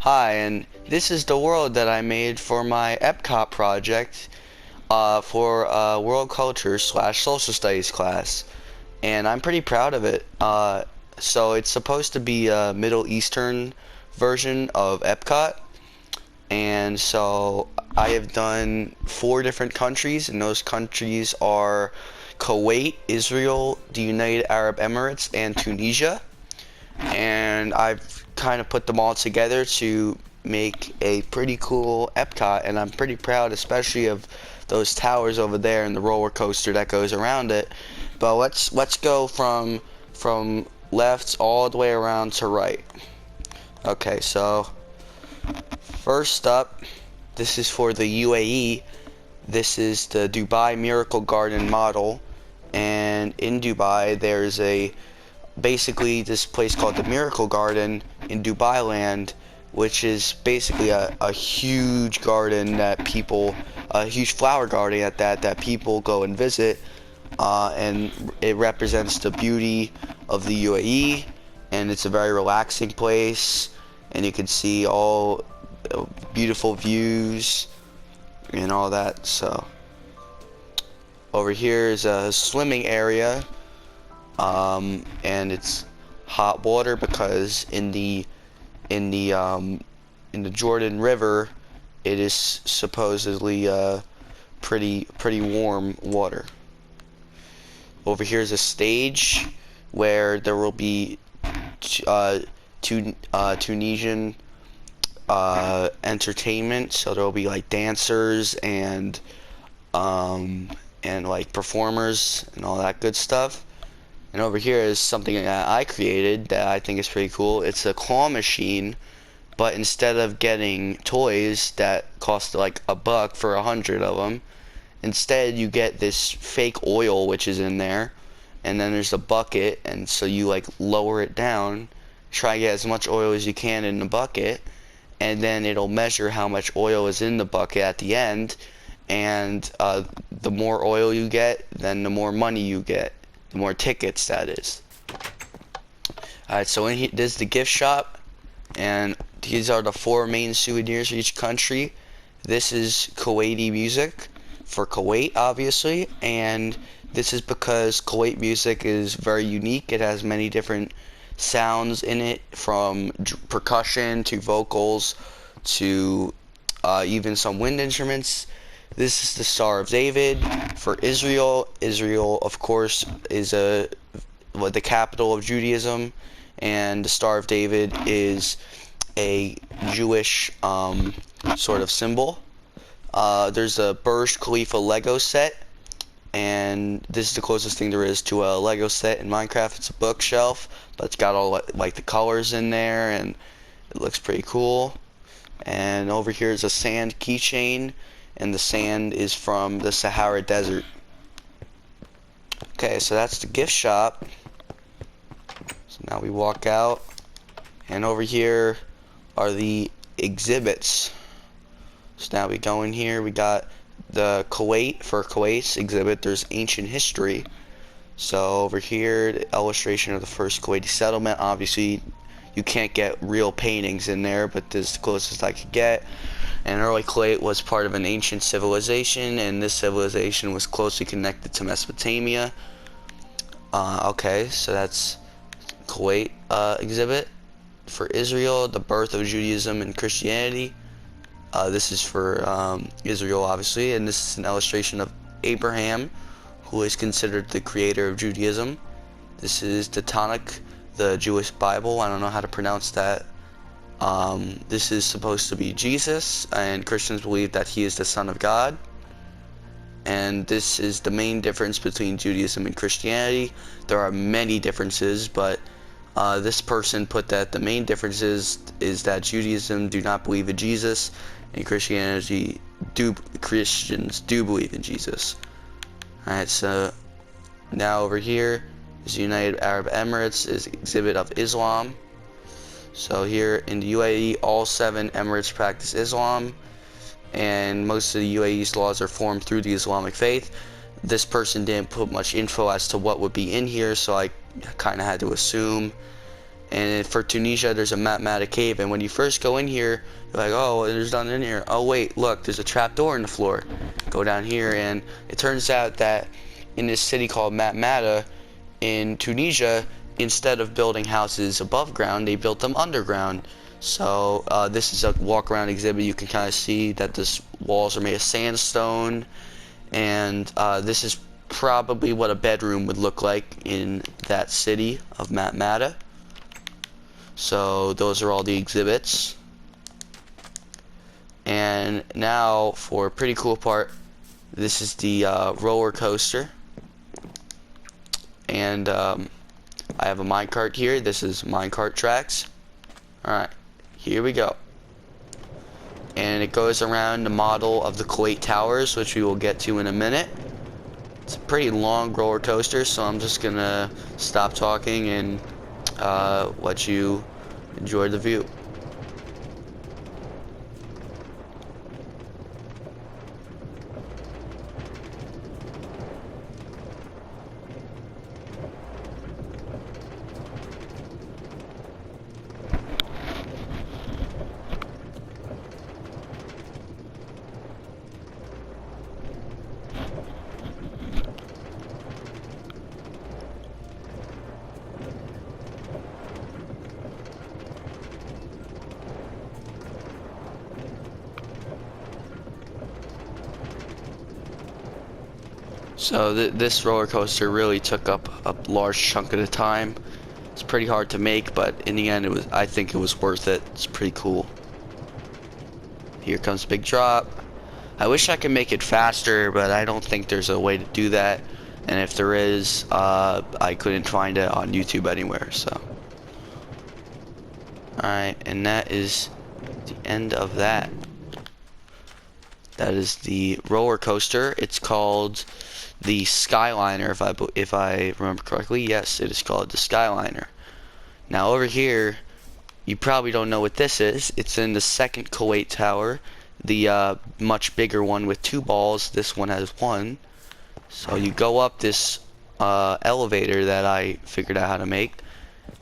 Hi, and this is the world that I made for my Epcot project for World Culture slash Social Studies class, and I'm pretty proud of it. So it's supposed to be a Middle Eastern version of Epcot, and so I have done four different countries, and those countries are Kuwait, Israel, the United Arab Emirates, and Tunisia. And I've kind of put them all together to make a pretty cool Epcot, and I'm pretty proud, especially of those towers over there and the roller coaster that goes around it. But let's go from left all the way around to right. Okay, so first up, this is for the UAE. This is the Dubai Miracle Garden model, and in Dubai there's a basically this place called the Miracle Garden in Dubai Land, which is basically a huge garden that people, a huge flower garden at that people go and visit, and it represents the beauty of the UAE, and it's a very relaxing place, and you can see all beautiful views and all that. So over here is a swimming area, and it's hot water because in the in the Jordan River it is supposedly pretty warm water. Over here is a stage where there will be Tunisian entertainment, so there will be like dancers and like performers and all that good stuff. And over here is something that I created that I think is pretty cool. It's a claw machine, but instead of getting toys that cost like $1 for 100 of them, instead you get this fake oil which is in there, and then there's a bucket, and so you like lower it down, try to get as much oil as you can in the bucket, and then it'll measure how much oil is in the bucket at the end, and the more oil you get, then the more money you get. The more tickets, that is. Alright, so in here, this is the gift shop, and these are the four main souvenirs for each country. This is Kuwaiti music for Kuwait, obviously, and this is because Kuwait music is very unique. It has many different sounds in it, from percussion to vocals to even some wind instruments. This is the Star of David for Israel. Israel, of course, is the capital of Judaism, and the Star of David is a Jewish sort of symbol. There's a Burj Khalifa Lego set, and this is the closest thing there is to a Lego set in Minecraft. It's a bookshelf, but it's got all like the colors in there, and it looks pretty cool. And over here is a sand keychain, and the sand is from the Sahara Desert. Okay, so that's the gift shop. So now we walk out, and over here are the exhibits. So now we go in here, we got the Kuwait's exhibit. There's ancient history. So over here, the illustration of the first Kuwaiti settlement. Obviously, you can't get real paintings in there, but this is the closest I could get. And early Kuwait was part of an ancient civilization, and this civilization was closely connected to Mesopotamia. Okay, so that's Kuwait exhibit. For Israel, the birth of Judaism and Christianity. This is for Israel, obviously, and this is an illustration of Abraham, who is considered the creator of Judaism. This is the Tanakh, the Jewish Bible. I don't know how to pronounce that. This is supposed to be Jesus, and Christians believe that he is the Son of God. And this is the main difference between Judaism and Christianity. There are many differences, but this person put that the main difference is that Judaism do not believe in Jesus, and Christians do believe in Jesus. Alright, so now over here is the United Arab Emirates, is exhibit of Islam. So here in the UAE, all 7 emirates practice Islam, and most of the UAE's laws are formed through the Islamic faith. This person didn't put much info as to what would be in here, so I kind of had to assume. And for Tunisia, there's a Matmata cave. And when you first go in here, you're like, oh, there's nothing in here. Oh, wait, look, there's a trap door in the floor. Go down here, and it turns out that in this city called Matmata in Tunisia, instead of building houses above ground, they built them underground. So this is a walk-around exhibit. You can kind of see that the walls are made of sandstone, and this is probably what a bedroom would look like in that city of Matmata. So those are all the exhibits. And now for a pretty cool part, this is the roller coaster. And I have a minecart here. This is minecart tracks. Alright, here we go. And it goes around the model of the Kuwait Towers, which we will get to in a minute. It's a pretty long roller coaster, so I'm just gonna stop talking and let you enjoy the view. So this roller coaster really took up a large chunk of the time. It's pretty hard to make, but in the end, I think it was worth it. It's pretty cool. Here comes Big Drop. I wish I could make it faster, but I don't think there's a way to do that. And if there is, I couldn't find it on YouTube anywhere. So, alright, and that is the end of that. That is the roller coaster. It's called the Skyliner, if I remember correctly. Yes, it is called the Skyliner. Now over here, you probably don't know what this is. It's in the second Kuwait Tower, the much bigger one with 2 balls. This one has 1. So you go up this elevator that I figured out how to make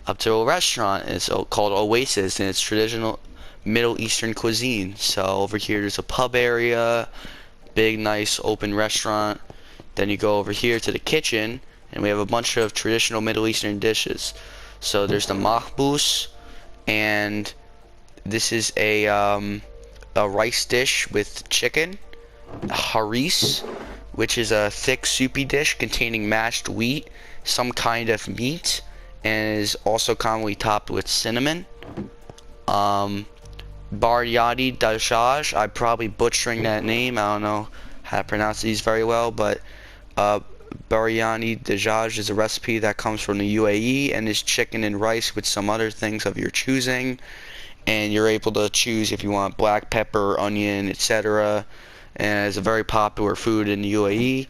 up to a restaurant. It's called Oasis, and it's traditional Middle Eastern cuisine. So over here there's a pub area, big nice open restaurant. Then you go over here to the kitchen, and we have a bunch of traditional Middle Eastern dishes. So there's the mahbous, and this is a rice dish with chicken. Haris, which is a thick soupy dish containing mashed wheat, some kind of meat, and is also commonly topped with cinnamon. Biryani dajaj, I'm probably butchering that name. I don't know how to pronounce these very well, but biryani dajaj is a recipe that comes from the UAE and is chicken and rice with some other things of your choosing. And you're able to choose if you want black pepper, onion, etc. And it's a very popular food in the UAE.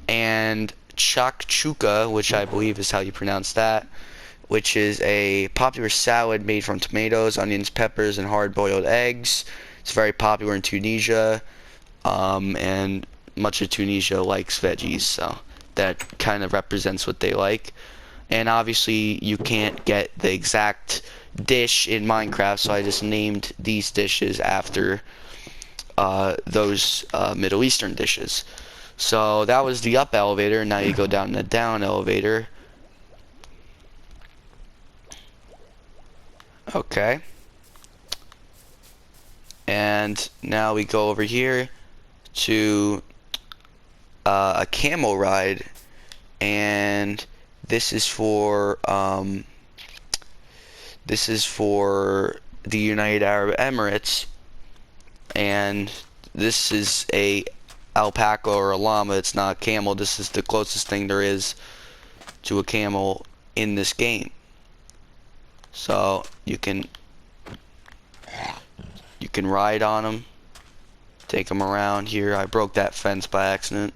And chakchuka, which I believe is how you pronounce that, which is a popular salad made from tomatoes, onions, peppers, and hard-boiled eggs. It's very popular in Tunisia, and much of Tunisia likes veggies, so that kind of represents what they like. And obviously, you can't get the exact dish in Minecraft, so I just named these dishes after those Middle Eastern dishes. So that was the up elevator. Now you go down the down elevator. Okay. And now we go over here to a Camel Ride, and this is for the United Arab Emirates, and this is a alpaca or a llama. It's not a camel. This is the closest thing there is to a camel in this game. So you can ride on them, take them around here. I broke that fence by accident.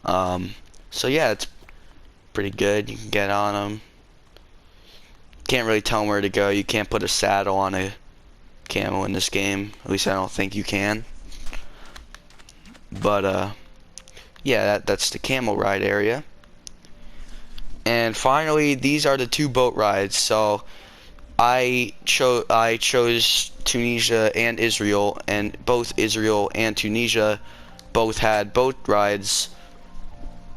So yeah, it's pretty good. You can get on them. Can't really tell them where to go. You can't put a saddle on a camel in this game. At least I don't think you can. But yeah, that's the Camel Ride area. And finally, these are the 2 boat rides. So I chose Tunisia and Israel, and both Israel and Tunisia both had boat rides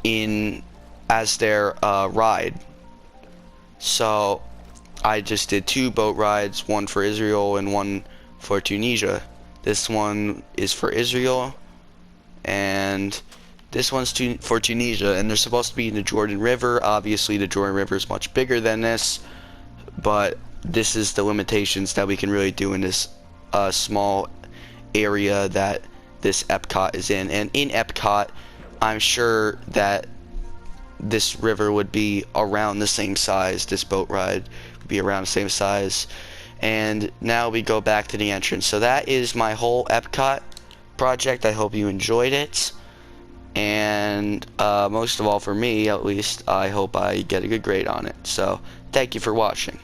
in as their ride. So I just did 2 boat rides, one for Israel and one for Tunisia. This one is for Israel, and this one's for Tunisia, and they're supposed to be in the Jordan River. Obviously, the Jordan River is much bigger than this, but this is the limitations that we can really do in this small area that this Epcot is in. And in Epcot, I'm sure that this river would be around the same size. This boat ride would be around the same size. And now we go back to the entrance. So that is my whole Epcot project. I hope you enjoyed it. And most of all, for me at least, I hope I get a good grade on it. So thank you for watching.